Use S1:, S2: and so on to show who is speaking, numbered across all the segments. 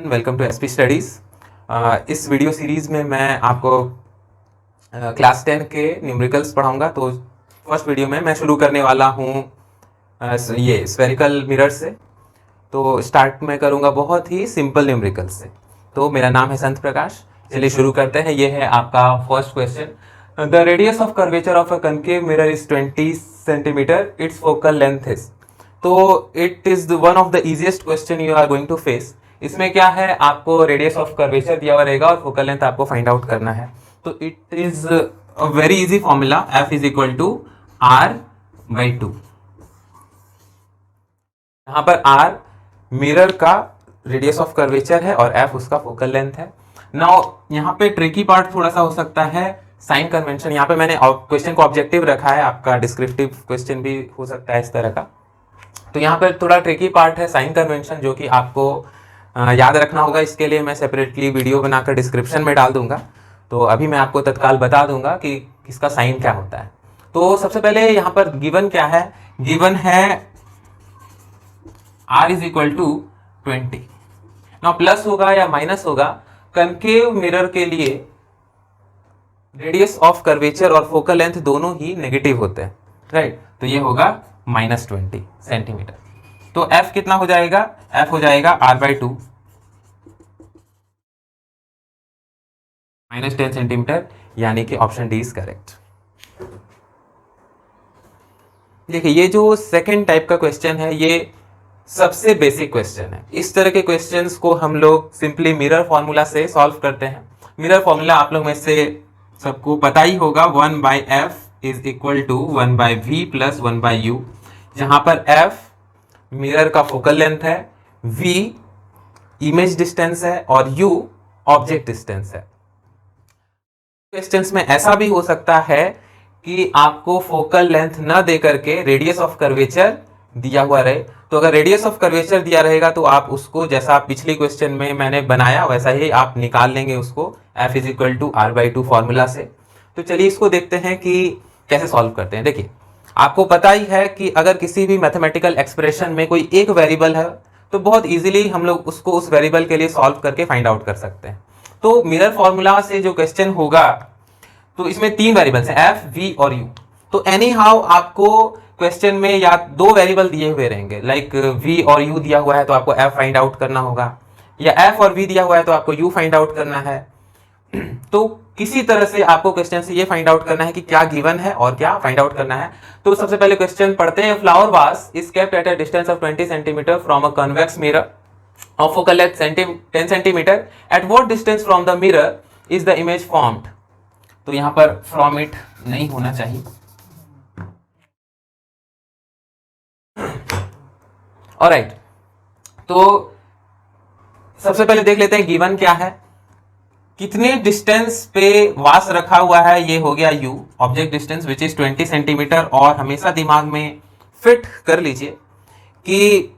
S1: Welcome to SP studies. इस video series में मैं आपको क्लास 10 के न्यूमेरिकल्स पढ़ाऊंगा। तो फर्स्ट वीडियो में मैं शुरू करने वाला हूँ ये स्फेरिकल मिरर से। तो स्टार्ट मैं करूँगा बहुत ही सिंपल न्यूमेरिकल्स से। तो मेरा नाम है संत प्रकाश। चलिए शुरू करते हैं। ये है आपका first question. The radius of curvature of a concave mirror is 20 centimetre, its focal length is. तो it is one of the easiest question you are going to face. इसमें क्या है, आपको रेडियस ऑफ कर्वेचर दिया हुआ रहेगा और focal length आपको फाइंड आउट करना है। तो it is a very easy formula, F is equal to R by 2। यहाँ पर आर मिरर का रेडियस ऑफ कर्वेचर है और एफ उसका फोकल लेंथ है। नाउ यहाँ पे ट्रिकी पार्ट थोड़ा सा हो सकता है साइन कन्वेंशन। यहाँ पे मैंने क्वेश्चन को ऑब्जेक्टिव रखा है, आपका डिस्क्रिप्टिव क्वेश्चन भी हो सकता है इस तरह का। तो यहाँ पर थोड़ा ट्रिकी पार्ट है साइन कन्वेंशन, जो कि आपको याद रखना होगा। इसके लिए मैं सेपरेटली वीडियो बनाकर डिस्क्रिप्शन में डाल दूंगा। तो अभी मैं आपको तत्काल बता दूंगा कि इसका साइन क्या होता है। तो सबसे पहले यहाँ पर गिवन क्या है, गिवन है R is equal to 20। Now plus होगा या माइनस होगा, कनकेव मिरर के लिए रेडियस ऑफ कर्वेचर और फोकल लेंथ दोनों ही नेगेटिव होते हैं, राइट। तो ये होगा -20 सेंटीमीटर। तो F कितना हो जाएगा, F हो जाएगा R/2 -10 सेंटीमीटर, यानी कि ऑप्शन डी इज करेक्ट। देखिए, ये जो सेकेंड टाइप का क्वेश्चन है, ये सबसे बेसिक क्वेश्चन है। इस तरह के क्वेश्चंस को हम लोग सिंपली मिरर फॉर्मूला से सॉल्व करते हैं। मिरर फॉर्मूला आप लोग में से सबको पता ही होगा, 1/f is equal to 1/v plus 1/u, जहां पर f मिरर का फोकल लेंथ है, v इमेज डिस्टेंस है और u ऑब्जेक्ट डिस्टेंस है। क्वेश्चंस में ऐसा भी हो सकता है कि आपको फोकल लेंथ न दे करके रेडियस ऑफ कर्वेचर दिया हुआ रहे। तो अगर रेडियस ऑफ कर्वेचर दिया रहेगा तो आप उसको, जैसा पिछली क्वेश्चन में मैंने बनाया, वैसा ही आप निकाल लेंगे उसको F is equal to R/2 formula से। तो चलिए इसको देखते हैं कि कैसे सॉल्व करते हैं। देखिए, आपको पता ही है कि अगर किसी भी मैथमेटिकल एक्सप्रेशन में कोई एक वेरिएबल है तो बहुत इजीली हम लोग उसको उस वेरिएबल के लिए सॉल्व करके फाइंड आउट कर सकते हैं। तो मिरर फॉर्मूला से जो क्वेश्चन होगा, तो इसमें तीन वेरिएबल्स हैं, एफ, वी और यू। तो एनी हाउ आपको क्वेश्चन में या दो वेरिएबल दिए हुए रहेंगे, लाइक वी और यू दिया हुआ है तो आपको एफ फाइंड आउट करना होगा, या एफ और वी दिया हुआ है तो आपको यू फाइंड आउट करना है। तो किसी तरह से आपको क्वेश्चन से ये फाइंड आउट करना है कि क्या गिवन है और क्या फाइंड आउट करना है। तो सबसे पहले क्वेश्चन पढ़ते हैं। Flower vase is kept at a distance of 20 centimetre from a convex mirror of focal length 10 centimeter. At what distance from the mirror is the image formed? तो यहां पर फ्रॉम इट नहीं होना चाहिए। ऑलराइट, तो सबसे पहले देख लेते हैं गिवन क्या है। कितने डिस्टेंस पे वास रखा हुआ है, ये हो गया u, object distance which is 20 centimetre. और हमेशा दिमाग में फिट कर लीजिए कि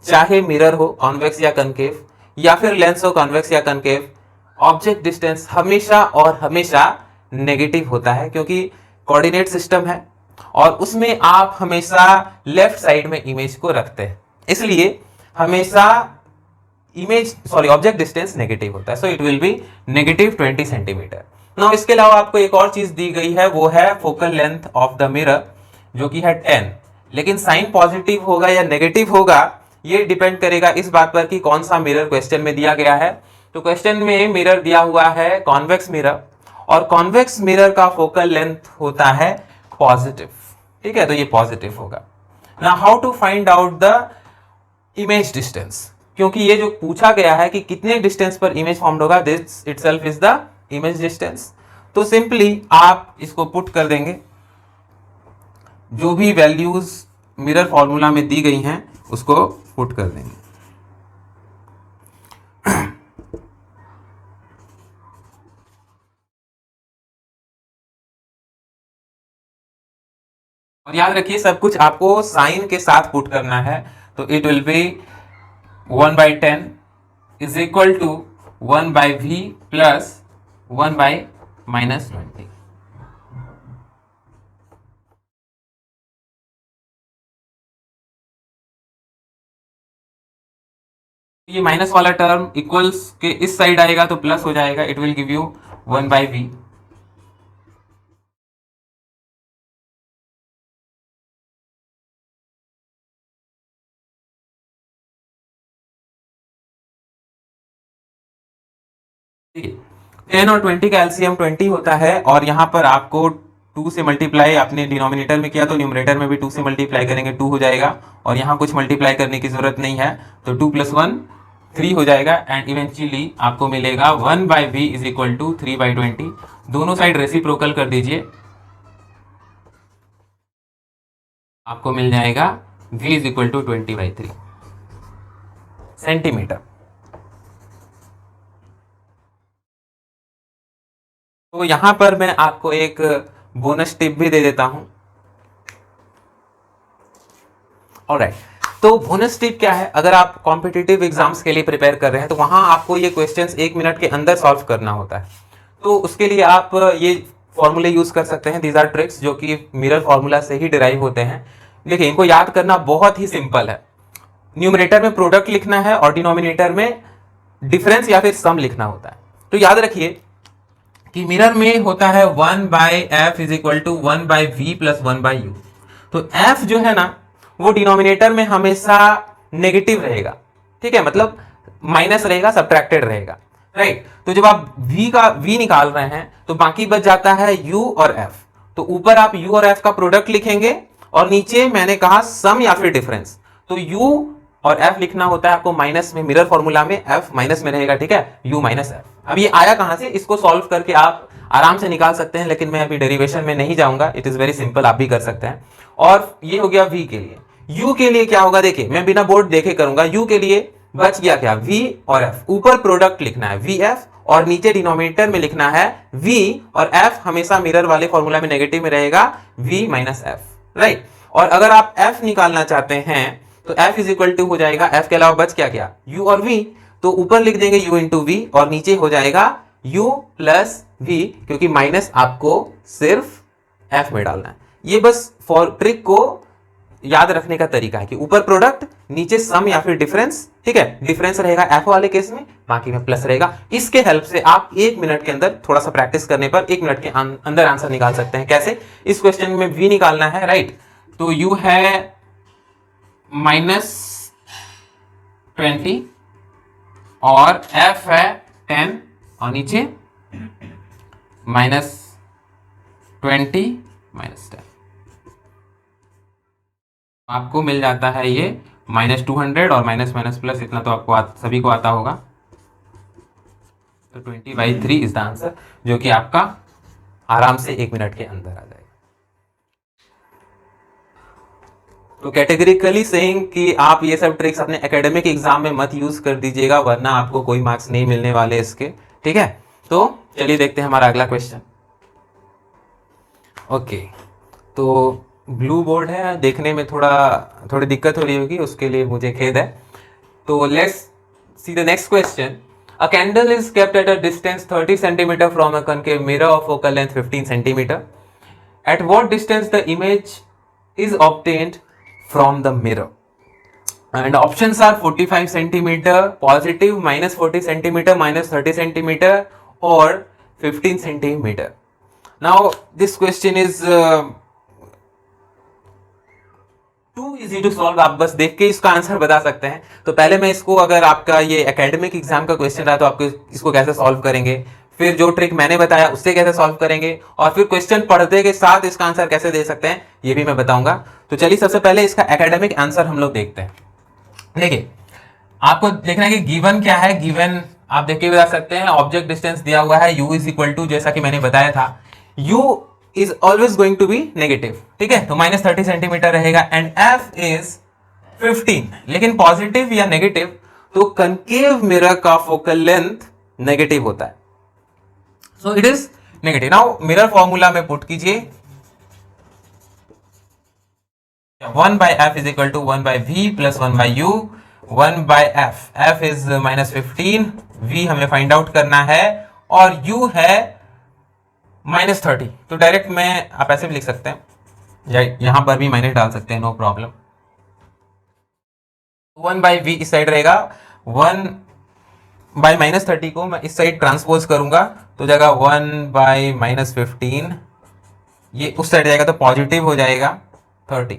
S1: चाहे मिरर हो कॉन्वेक्स या कनकेव, या फिर लेंस हो कॉन्वेक्स या कनकेव, ऑब्जेक्ट डिस्टेंस हमेशा और हमेशा नेगेटिव होता है, क्योंकि कोऑर्डिनेट सिस्टम है और उसमें आप हमेशा लेफ्ट साइड में इमेज को रखते हैं, इसलिए हमेशा ऑब्जेक्ट डिस्टेंस नेगेटिव होता है। So it will B -20 centimetre. Now इसके अलावा आपको एक और चीज दी गई है, वो है focal length of the mirror, जो कि है 10। लेकिन साइन पॉजिटिव होगा या नेगेटिव होगा, ये डिपेंड करेगा इस बात पर कि कौन सा मिरर क्वेश्चन में दिया गया है। तो क्वेश्चन में मिरर दिया हुआ है कॉन्वेक्स मिरर, और कॉन्वेक्स मिरर का फोकल लेंथ होता है पॉजिटिव, ठीक है। तो ये पॉजिटिव होगा। Now how to find out the image distance, क्योंकि ये जो पूछा गया है कि कितने डिस्टेंस पर इमेज फॉर्म्ड होगा, this itself is the image distance. तो सिंपली आप इसको पुट कर देंगे, जो भी वैल्यूज मिरर फॉर्मूला में दी गई हैं उसको पुट कर देंगे। और याद रखिए, सब कुछ आपको साइन के साथ पुट करना है। तो it will be 1/10 is equal to 1/v plus 1/-20। ये माइनस वाला टर्म इक्वल्स के इस साइड आएगा तो प्लस हो जाएगा, it will give you 1/v। ठीक है, 10 और 20 का एलसीएम 20 होता है, और यहाँ पर आपको 2 से मल्टीप्लाई आपने डिनोमिनेटर में किया तो न्यूमरेटर में भी 2 से मल्टीप्लाई करेंगे 2 हो जाएगा, और यहाँ कुछ मल्टीप्लाई करने की जरूरत नहीं है, तो 2 + 1 3 हो जाएगा, एंड इवेंचुअली आपको मिलेगा 1/v इज इक्वल टू 3/20। दोनों साइड रेसिप्रोकल कर दीजिए, आपको मिल जाएगा v is equal to 20/3 centimetre. तो यहां पर मैं आपको एक बोनस टिप भी दे देता हूं। ऑलराइट, तो बोनस टिप क्या है, अगर आप कॉम्पिटिटिव एग्जाम्स के लिए प्रिपेयर कर रहे हैं तो वहां आपको ये क्वेश्चंस 1 मिनट के अंदर सॉल्व करना होता है, तो उसके लिए आप ये फॉर्मूले यूज कर सकते हैं। दीज आर ट्रिक्स जो कि मिरर फॉर्मूला से ही डिराइव होते हैं। देखिए, इनको याद करना बहुत ही सिंपल है। न्यूमरेटर में प्रोडक्ट लिखना है और डिनोमिनेटर में डिफरेंस या फिर सम लिखना होता है। तो याद रखिए कि मिरर में होता है 1/f is equal to 1/v plus 1/u। तो f जो है ना वो डिनोमिनेटर में हमेशा नेगेटिव रहेगा, ठीक है, मतलब माइनस रहेगा, सब्ट्रैक्टेड रहेगा, राइट। तो जब आप v निकाल रहे हैं तो बाकी बच जाता है u और f। तो ऊपर आप u और f का प्रोडक्ट लिखेंगे और नीचे मैंने कहा सम या फिर डिफरेंस। तो u और f लिखना होता है आपको माइनस में, मिरर फॉर्मूला में f माइनस में रहेगा, ठीक है, u माइनस f। अब ये आया कहां से, इसको सॉल्व करके आप आराम से निकाल सकते हैं, लेकिन मैं अभी डेरिवेशन में नहीं जाऊंगा, इट इज वेरी सिंपल, आप भी कर सकते हैं। और ये हो गया v के लिए। u के लिए क्या होगा, देखिए मैं बिना बोर्ड देखे करूंगा। u के लिए बच गया क्या, v और f। ऊपर प्रोडक्ट लिखना है vf और नीचे डिनोमिनेटर में लिखना है v, और f हमेशा मिरर वाले फॉर्मूला में नेगेटिव में रहेगा, v माइनस f, राइट। और अगर आप f निकालना चाहते हैं तो f इज इक्वल टू हो जाएगा, f के अलावा बच क्या गया, u और v। तो ऊपर लिख देंगे u इंटू v और नीचे हो जाएगा u प्लस v, क्योंकि माइनस आपको सिर्फ f में डालना है। ये बस फॉर ट्रिक को याद रखने का तरीका है कि ऊपर प्रोडक्ट नीचे सम या फिर डिफरेंस, ठीक है, डिफरेंस रहेगा f वाले केस में, बाकी में प्लस रहेगा। इसके हेल्प से आप 1 मिनट के अंदर थोड़ा सा प्रैक्टिस करने पर 1 मिनट के अंदर आंसर निकाल सकते हैं। कैसे, इस क्वेश्चन में v निकालना है, राइट। तो u है -20 और f है 10 और नीचे -20 -10, आपको मिल जाता है ये -200 और माइनस माइनस प्लस, इतना तो आपको सभी को आता होगा। तो 20/3 इज द आंसर, जो कि आपका आराम से 1 मिनट के अंदर आ जाएगा। तो कैटेगरिकली सेइंग कि आप ये सब ट्रिक्स अपने एकेडमिक एग्जाम में मत यूज कर दीजिएगा, वरना आपको कोई मार्क्स नहीं मिलने वाले इसके, ठीक है। तो चलिए देखते हैं हमारा अगला क्वेश्चन। ओके, तो ब्लू बोर्ड है, देखने में थोड़ी दिक्कत हो रही होगी, उसके लिए मुझे खेद है। तो let's see the next question. A candle is kept at a distance 30 centimetre from a concave mirror of focal length 15 centimetre. At what distance the image is obtained from the mirror, and options are 45 centimeter positive, -40 centimeter, -30 centimeter, or 15 centimeter. Now this question is too easy to solve, आप बस देख के इसका answer बता सकते हैं। तो पहले मैं इसको, अगर आपका ये एकेडमिक एग्जाम का क्वेश्चन रहा तो आप इसको कैसे सॉल्व करेंगे, फिर जो ट्रिक मैंने बताया उससे कैसे सॉल्व करेंगे, और फिर क्वेश्चन पढ़ते के साथ इसका आंसर कैसे दे सकते हैं, ये भी मैं बताऊंगा। तो चलिए सबसे पहले इसका एकेडमिक आंसर हम लोग देखते हैं। देखिए, आपको देखना है कि गिवन क्या है। गिवन आप देख के बता सकते हैं, ऑब्जेक्ट डिस्टेंस दिया हुआ है u इज इक्वल टू, जैसा कि मैंने बताया था, u is always going to be negative, ठीक है, तो -30 सेंटीमीटर रहेगा, एंड f इज 15, लेकिन पॉजिटिव या नेगेटिव, तो कनकेव मिरर का फोकल लेंथ नेगेटिव होता है, so it is negative. Now mirror formula में पुट कीजिए, 1/f is equal to 1/v plus 1/u, 1/f, f is -15, v हमें फाइंड आउट करना है, और u है -30। तो डायरेक्ट मैं, आप ऐसे भी लिख सकते हैं, या यहां पर भी माइनस डाल सकते हैं, नो प्रॉब्लम। 1/v इस साइड रहेगा, 1/-30 को मैं इस साइड ट्रांसपोज करूंगा तो जाएगा 1/-15, ये उस साइड जाएगा तो पॉजिटिव हो जाएगा 30,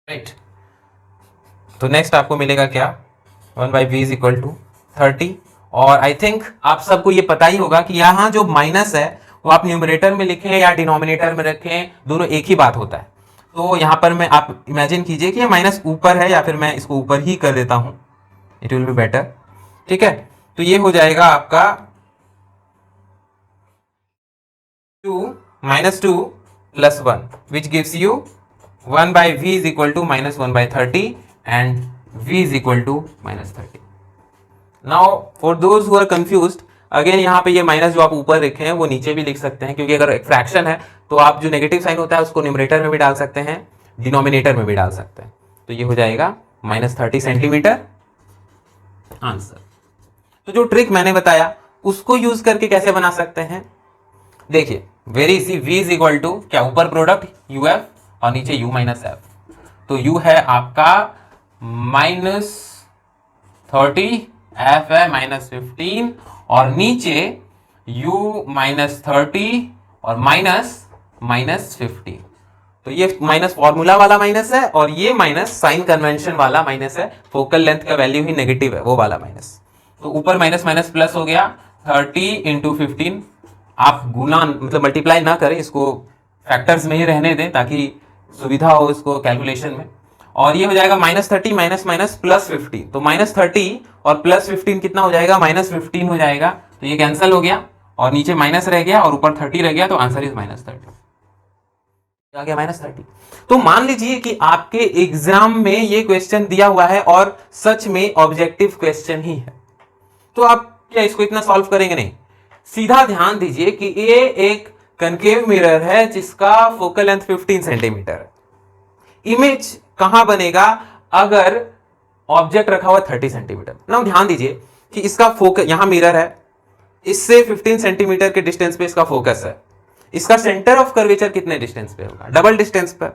S1: राइट। तो नेक्स्ट आपको मिलेगा क्या, 1/v इज इक्वल टू 30। और आई थिंक आप सबको ये पता ही होगा कि यहाँ जो माइनस है वो आप न्यूमरेटर में लिखें या डिनोमिनेटर में रखें, दोनों एक ही बात होता है। तो यहाँ पर मैं, आप इमेजिन कीजिए कि ये माइनस ऊपर है, या फिर मैं इसको ऊपर ही कर देता हूं, इट विल बी बेटर, ठीक है। तो ये हो जाएगा आपका 2 -2 + 1 which gives you 1/v is equal to -1/30 and v is equal to -30. Now for those who are confused, again यहाँ पे ये माइनस जो आप ऊपर लिखे हैं वो नीचे भी लिख सकते हैं, क्योंकि अगर एक फ्रैक्शन है तो आप जो नेगेटिव साइन होता है उसको न्यूमरेटर में भी डाल सकते हैं, डिनोमिनेटर में भी डाल सकते हैं। तो ये हो जाएगा -30 सेंटीमीटर आंसर। तो जो ट्रिक मैंने बताया उसको यूज करके कैसे बना सकते हैं, देखिए very easy, v is equal to क्या, ऊपर प्रोडक्ट uf और नीचे u माइनस f। तो u है आपका -30, f है -15 और नीचे u -30 और -15। तो ये माइनस फॉर्मूला वाला माइनस है और ये माइनस साइन कन्वेंशन वाला माइनस है, फोकल लेंथ का वैल्यू ही नेगेटिव है वो वाला माइनस। तो ऊपर माइनस माइनस प्लस हो गया, 30 × 15, आप गुना मतलब मल्टीप्लाई ना करें, इसको फैक्टर्स में ही रहने दें ताकि सुविधा हो इसको कैलकुलेशन में। और ये हो जाएगा -30 माइनस माइनस +15, तो -30 और +15 कितना हो जाएगा, -15 हो जाएगा। तो ये कैंसिल हो गया और नीचे माइनस रह गया और ऊपर 30 रह गया, तो आंसर इज -30 आ गया, -30। तो मान लीजिए कि आपके एग्जाम में ये क्वेश्चन दिया हुआ है और सच में ऑब्जेक्टिव क्वेश्चन ही है, तो आप क्या इसको इतना सॉल्व करेंगे? नहीं, सीधा ध्यान दीजिए कि ये एक कनकेव मिरर है जिसका फोकल लेंथ 15 सेंटीमीटर है। इमेज कहां बनेगा अगर ऑब्जेक्ट रखा हुआ 30 सेंटीमीटर। ना ध्यान दीजिए कि इसका फोकस, यहां मिरर है, इससे 15 सेंटीमीटर के डिस्टेंस पे इसका फोकस है, इसका सेंटर ऑफ कर्वेचर कितने डिस्टेंस पे होगा, डबल डिस्टेंस पे,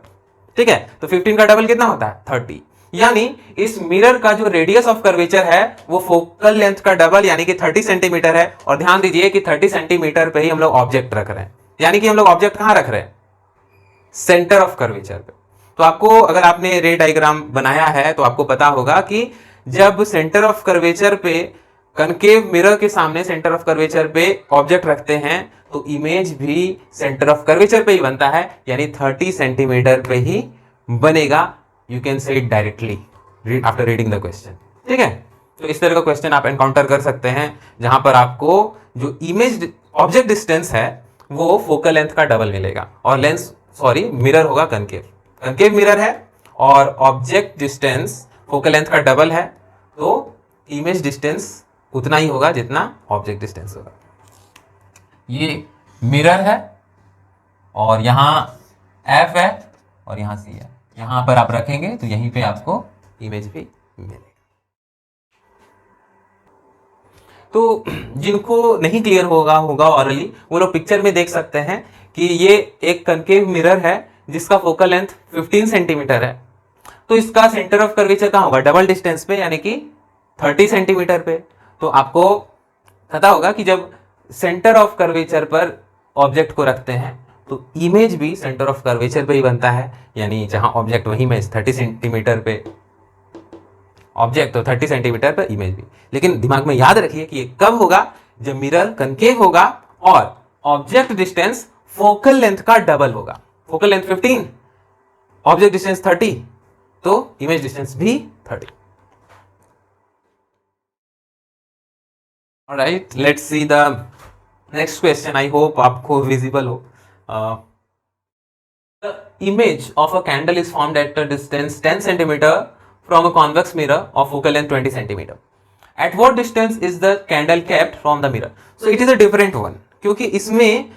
S1: ठीक है। तो 15 का डबल कितना होता है, 30, यानी इस मिरर का जो रेडियस ऑफ कर्वेचर है वो फोकल लेंथ का डबल यानी कि 30 सेंटीमीटर है। और ध्यान दीजिए कि 30 सेंटीमीटर पे ही हम लोग ऑब्जेक्ट रख रहे हैं, यानी कि हम लोग ऑब्जेक्ट कहां रख रहे हैं, सेंटर ऑफ कर्वेचर पे। तो आपको, अगर आपने रे डायग्राम बनाया है तो आपको पता होगा कि जब सेंटर ऑफ कर्वेचर पे, कनकेव मिरर के सामने सेंटर ऑफ कर्वेचर पे ऑब्जेक्ट रखते हैं तो इमेज भी सेंटर ऑफ कर्वेचर पे ही बनता है, यानी 30 सेंटीमीटर पे ही बनेगा। You can say it directly after reading the question, ठीक है। तो इस तरह का क्वेश्चन आप एनकाउंटर कर सकते हैं जहां पर आपको जो इमेज ऑब्जेक्ट डिस्टेंस है वो फोकल लेंथ का डबल मिलेगा, और लेंस मिरर होगा कनकेव, कनकेव मिरर है और ऑब्जेक्ट डिस्टेंस फोकल लेंथ का डबल है, तो इमेज डिस्टेंस उतना ही होगा जितना ऑब्जेक्ट डिस्टेंस होगा। ये मिरर है और यहां F है और यहां C है, यहां पर आप रखेंगे तो यहीं पे आपको इमेज भी मिलेगा। तो जिनको नहीं क्लियर होगा ऑरली, वो लोग पिक्चर में देख सकते हैं कि ये एक कनकेव मिरर है जिसका फोकल लेंथ 15 सेंटीमीटर है। तो इसका सेंटर ऑफ कर्वेचर कहां होगा, डबल डिस्टेंस पे यानी कि 30 सेंटीमीटर पे। तो आपको पता होगा कि जब सेंटर ऑफ कर्वेचर पर ऑब्जेक्ट को रखते हैं तो इमेज भी सेंटर ऑफ कर्वेचर पे ही बनता है, यानी जहां ऑब्जेक्ट वही इमेज 30 सेंटीमीटर पे ऑब्जेक्ट, तो 30 सेंटीमीटर पर इमेज भी। लेकिन दिमाग में याद रखिए कि ये कब होगा, जब मिरर कनकेव होगा और ऑब्जेक्ट डिस्टेंस फोकल लेंथ का डबल होगा। फोकल लेंथ 15, ऑब्जेक्ट डिस्टेंस 30, तो इमेज डिस्टेंस भी 30। Alright, let's see the next question. I hope आपको विजिबल हो। The image of a candle is formed at a distance 10 centimeter from a convex mirror of focal length 20 centimeter. At what distance is the candle kept from the mirror? So it is a different one, क्योंकि इसमें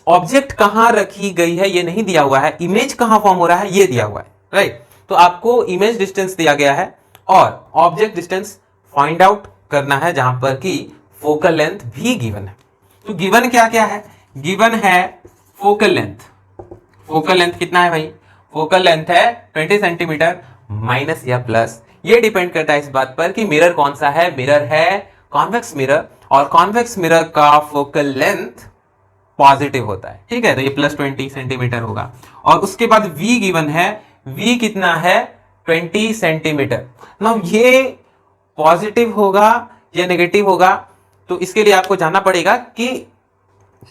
S1: object कहां रखी गई है ये नहीं दिया हुआ है, इमेज कहां फॉर्म हो रहा है ये दिया हुआ है, राइट। तो आपको इमेज डिस्टेंस दिया गया है और ऑब्जेक्ट डिस्टेंस फाइंड आउट करना है, जहां पर कि फोकल लेंथ भी गिवन है। तो गिवन क्या क्या है, गिवन है फोकल लेंथ। फोकल लेंथ कितना है भाई, फोकल लेंथ है 20 सेंटीमीटर माइनस या प्लस, ये डिपेंड करता है इस बात पर कि मिरर कौन सा है। मिरर है कॉन्वेक्स मिरर, और कॉन्वेक्स मिरर का फोकल लेंथ पॉजिटिव होता है, ठीक है। तो ये +20 सेंटीमीटर होगा, और उसके बाद v गिवन है, v कितना है 20 सेंटीमीटर। नाउ ये पॉजिटिव होगा या नेगेटिव होगा, तो इसके लिए आपको जानना पड़ेगा कि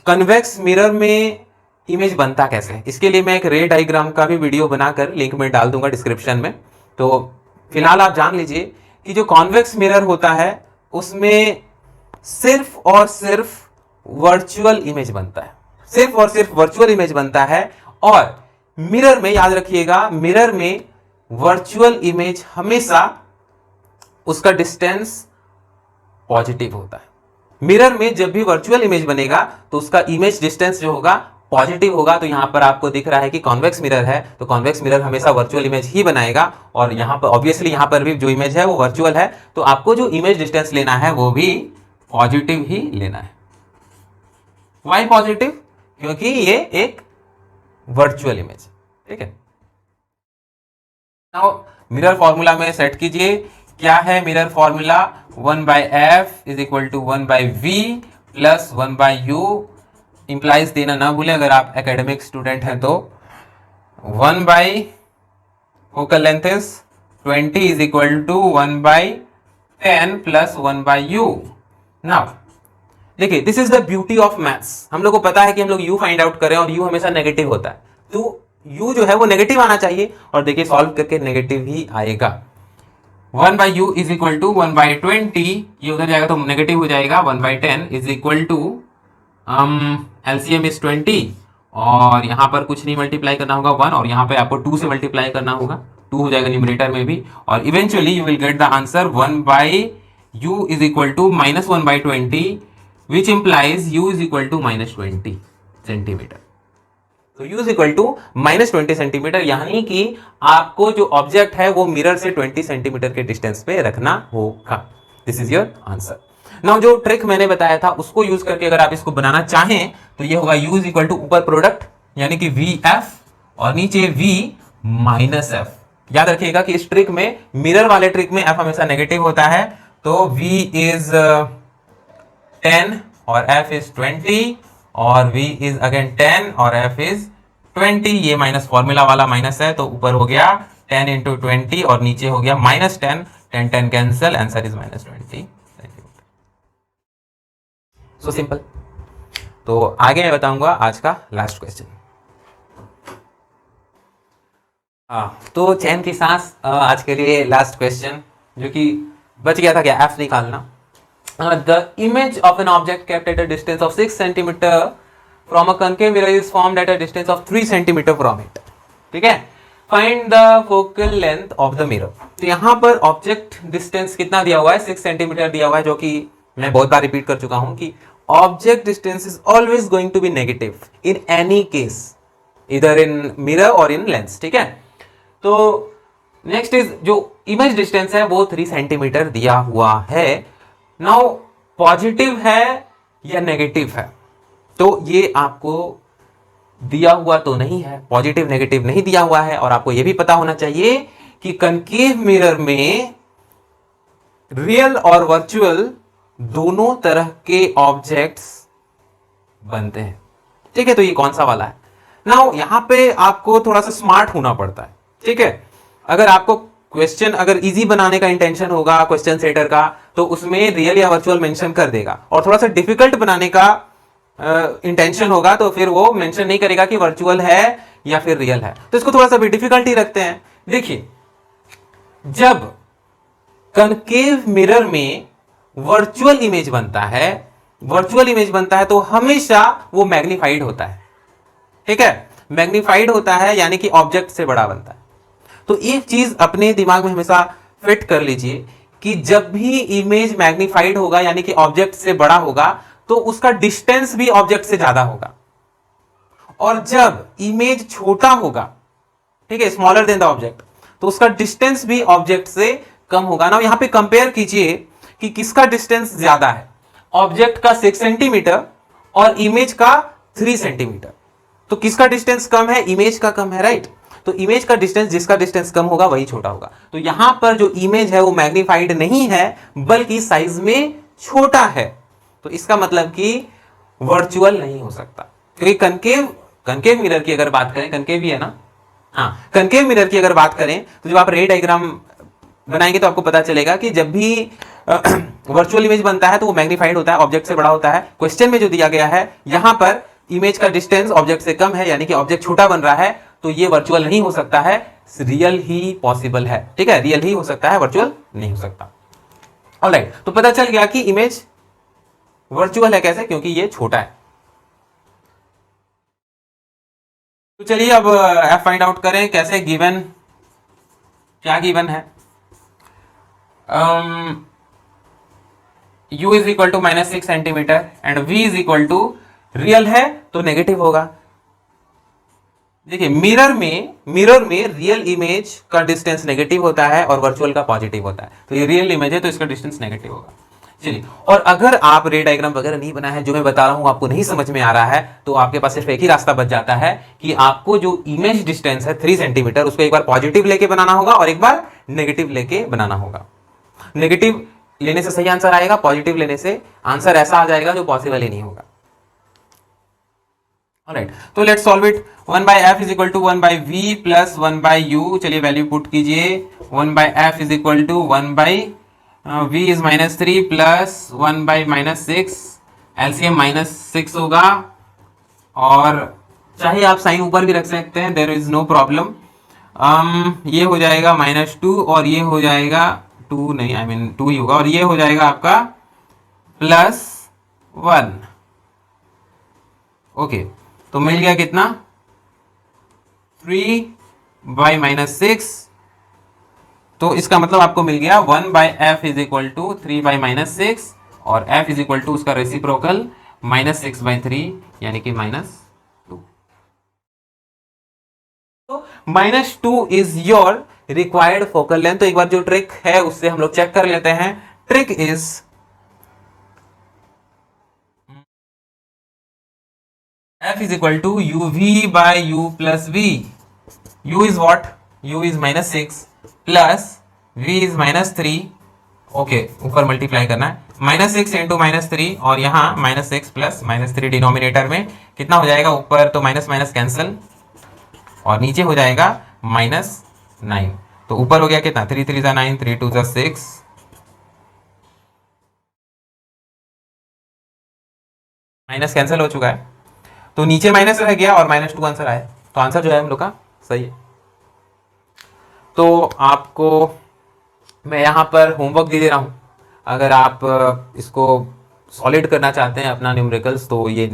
S1: कन्वेक्स मिरर में इमेज बनता कैसे है। इसके लिए मैं एक रे डायग्राम का भी वीडियो बनाकर लिंक में डाल दूंगा डिस्क्रिप्शन में। तो फिलहाल आप जान लीजिए कि जो कॉन्वेक्स मिरर होता है उसमें सिर्फ और सिर्फ वर्चुअल इमेज बनता है, सिर्फ और सिर्फ वर्चुअल इमेज बनता है। और मिरर में याद रखिएगा, मिरर में वर्चुअल इमेज हमेशा उसका डिस्टेंस पॉजिटिव होता है। मिरर में जब भी वर्चुअल इमेज बनेगा तो उसका इमेज डिस्टेंस जो होगा पॉजिटिव होगा। तो यहां पर आपको दिख रहा है कि कॉन्वेक्स मिरर है, तो कॉन्वेक्स मिरर हमेशा वर्चुअल इमेज ही बनाएगा, और यहां पर ऑब्वियसली यहां पर भी जो इमेज है वो वर्चुअल है, तो आपको जो इमेज डिस्टेंस लेना है वो भी पॉजिटिव ही लेना है। Why positive? क्योंकि ये एक वर्चुअल इमेज, ठीक है। नाउ मिरर फॉर्मूला में सेट कीजिए, क्या है mirror formula? 1/f is equal to 1/v plus 1/u। Implies देना ना भूलें अगर आप एकेडमिक स्टूडेंट हैं तो। 1 focal length is 20 is equal to 1/10 plus 1/u। Now देखिए, this is the beauty of maths. हम लोग को पता है कि हम लोग u फाइंड आउट करें और u हमेशा नेगेटिव होता है, तो u जो है वो नेगेटिव आना चाहिए, और देखिए सॉल्व करके नेगेटिव ही आएगा। 1/u इज इक्वल टू 1/20, ये उधर जाएगा तो नेगेटिव हो जाएगा। 1/10 is equal to LCM is 20, और यहां पर कुछ नहीं मल्टीप्लाई करना होगा 1, और यहां पे आपको 2 से मल्टीप्लाई करना होगा, 2 हो जाएगा न्यूमरेटर में भी, और eventually you will get the answer 1/u is equal to -1/20, which implies u is equal to -20 centimetre. तो u is equal to -20 centimetre, यानी कि आपको जो ऑब्जेक्ट है वो मिरर से 20 सेंटीमीटर के डिस्टेंस पे रखना होगा। This is your answer. Now जो ट्रिक मैंने बताया था उसको यूज करके अगर आप इसको बनाना चाहें तो ये होगा u इज इक्वल टू ऊपर प्रोडक्ट यानी कि vf और नीचे v माइनस f। याद रखिएगा कि इस ट्रिक में, मिरर वाले ट्रिक में f हमेशा नेगेटिव होता है, तो v इज 10 और f इज 20 और v इज अगेन 10 और f इज 20। ये माइनस फॉर्मूला वाला माइनस है, तो ऊपर हो गया 10 इंटू 20 और नीचे हो गया -10, 10 10 cancel, answer is -20 centimetre. So simple. तो आगे मैं बताऊंगा आज का लास्ट क्वेश्चन। तो चैन की सांस, आज के लिए लास्ट क्वेश्चन जो कि बच गया था, क्या एफ निकालना। The image of an object kept at a distance of 6 cm from a concave mirror is formed at a distance of 3 cm from it. ठीक है, find the focal length of the mirror। तो यहाँ पर object distance कितना दिया हुआ है? 6 centimetre दिया हुआ है, जो कि मैं बहुत बार रिपीट कर चुका हूं कि object distance is always going to be negative in any case, इधर इन मिरर और इन लेंस। ठीक है, तो नेक्स्ट इज जो इमेज डिस्टेंस है वो 3 सेंटीमीटर दिया हुआ है। नाउ पॉजिटिव है या नेगेटिव है, तो ये आपको दिया हुआ तो नहीं है, पॉजिटिव नेगेटिव नहीं दिया हुआ है। और आपको यह भी पता होना चाहिए कि कनकेव मिरर में रियल और वर्चुअल दोनों तरह के ऑब्जेक्ट्स बनते हैं। ठीक है, तो ये कौन सा वाला है? नाउ यहां पे आपको थोड़ा सा स्मार्ट होना पड़ता है। ठीक है, अगर आपको क्वेश्चन अगर इजी बनाने का इंटेंशन होगा क्वेश्चन सेटर का, तो उसमें रियल या वर्चुअल मेंशन कर देगा, और थोड़ा सा डिफिकल्ट बनाने का इंटेंशन होगा तो फिर वो मेंशन नहीं करेगा कि वर्चुअल है या फिर रियल है। तो इसको थोड़ा सा भी डिफिकल्टी रखते हैं। देखिए, जब कनकेव मिरर में वर्चुअल इमेज बनता है तो हमेशा वो मैग्नीफाइड होता है। ठीक है, मैग्नीफाइड होता है यानी कि ऑब्जेक्ट से बड़ा बनता है। तो एक चीज अपने दिमाग में हमेशा फिट कर लीजिए कि जब भी इमेज मैग्नीफाइड होगा यानी कि ऑब्जेक्ट से बड़ा होगा तो उसका डिस्टेंस भी ऑब्जेक्ट से ज्यादा होगा, और जब इमेज छोटा होगा, ठीक है, स्मॉलर देन द ऑब्जेक्ट, तो उसका डिस्टेंस भी ऑब्जेक्ट से कम होगा। ना यहां पे कंपेयर कीजिए कि किसका डिस्टेंस ज्यादा है, ऑब्जेक्ट का 6 सेंटीमीटर और इमेज का 3 सेंटीमीटर। तो किसका डिस्टेंस कम है? इमेज का कम है, राइट। तो इमेज का डिस्टेंस, जिसका डिस्टेंस कम होगा वही छोटा होगा। तो यहां पर जो इमेज है वो मैग्नीफाइड नहीं है बल्कि साइज में छोटा है, तो इसका मतलब कि वर्चुअल नहीं हो सकता। क्योंकि कनकेव मिरर की अगर बात करें, कनकेव ही है ना, हाँ, कनकेव मिरर की अगर बात करें तो जब आप रे डायग्राम बनाएंगे तो आपको पता चलेगा कि जब भी वर्चुअल इमेज बनता है तो वो मैग्नीफाइड होता है, ऑब्जेक्ट से बड़ा होता है। क्वेश्चन में जो दिया गया है यहां पर इमेज का डिस्टेंस ऑब्जेक्ट से कम है, यानी कि ऑब्जेक्ट छोटा बन रहा है, तो ये वर्चुअल नहीं हो सकता है, रियल ही पॉसिबल है। ठीक है, रियल ही हो सकता है, वर्चुअल नहीं हो सकता। ऑलराइट, तो पता चल गया कि इमेज वर्चुअल है कैसे, क्योंकि ये छोटा है। तो चलिए अब एफ फाइंड आउट करें कैसे। गिवन, क्या गिवन है, u is equal to -6 centimetre and v is equal to, real है तो नेगेटिव होगा। देखिए मिरर में रियल इमेज का डिस्टेंस नेगेटिव होता है और वर्चुअल का पॉजिटिव होता है, तो ये रियल इमेज है तो इसका डिस्टेंस नेगेटिव होगा। चलिए, और अगर आप रे डायग्राम वगैरह नहीं बना है, जो मैं बता रहा हूं आपको नहीं समझ में आ रहा है, तो आपके पास सिर्फ एक ही रास्ता बच जाता है कि आपको जो इमेज डिस्टेंस है 3 सेंटीमीटर, उसको एक बार पॉजिटिव लेके बनाना होगा और एक बार नेगेटिव लेके बनाना होगा। नेगेटिव लेने से सही आंसर आएगा, पॉजिटिव लेने से आंसर ऐसा आ जाएगा जो पॉसिबल ही नहीं होगा। ऑलराइट, तो let's solve it. 1/f is equal to 1/v plus 1/u। चलिए वैल्यू पुट कीजिए। 1/f is equal to 1/v is -3 plus 1/-6, LCM -6 होगा, और चाहे आप साइन ऊपर भी रख सकते हैं, देयर इज नो प्रॉब्लम। ये हो जाएगा -2 और ये हो जाएगा 2 नहीं, आई मीन 2 ही होगा, और ये हो जाएगा आपका +1। ओके, तो मिल गया कितना, 3/-6। तो इसका मतलब आपको मिल गया 1/f इज इक्वल टू 3/-6 और f इज इक्वल टू उसका रेसिप्रोकल -6/3 यानी कि -2। तो -2 is your required focal length. तो एक बार जो ट्रिक है उससे हम लोग चेक कर लेते हैं। Trick is f is equal to uv by u plus v. u is what? u is -6 plus v is -3। Okay, ऊपर मल्टीप्लाई करना है, -6 इंटू -3 और यहाँ -6 प्लस -3 डिनोमिनेटर में कितना हो जाएगा, ऊपर तो माइनस माइनस कैंसिल और नीचे हो जाएगा -9। तो ऊपर हो गया कितना, 3 3 = 9, 3 2 = 6, माइनस कैंसिल हो चुका है, तो नीचे माइनस रह गया और -2 आंसर आया। तो आंसर जो है हम लोग का सही है। तो आपको मैं यहाँ पर होमवर्क दे रहा हूँ, अगर आप इसको सॉलिड करना चाहते हैं अपना न्यूमेरिकल्स तो ये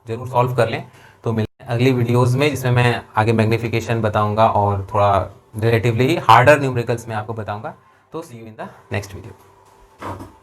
S1: जरूर सॉल्व कर लें। तो मिलते हैं अगली वीडियोस में जिसमें मैं आगे मैग्नीफिकेशन बताऊंगा और थोड़ा रिलेटिवली हार्डर न्यूमेरिकल्स में आपको बताऊंगा। तो see you in the next video.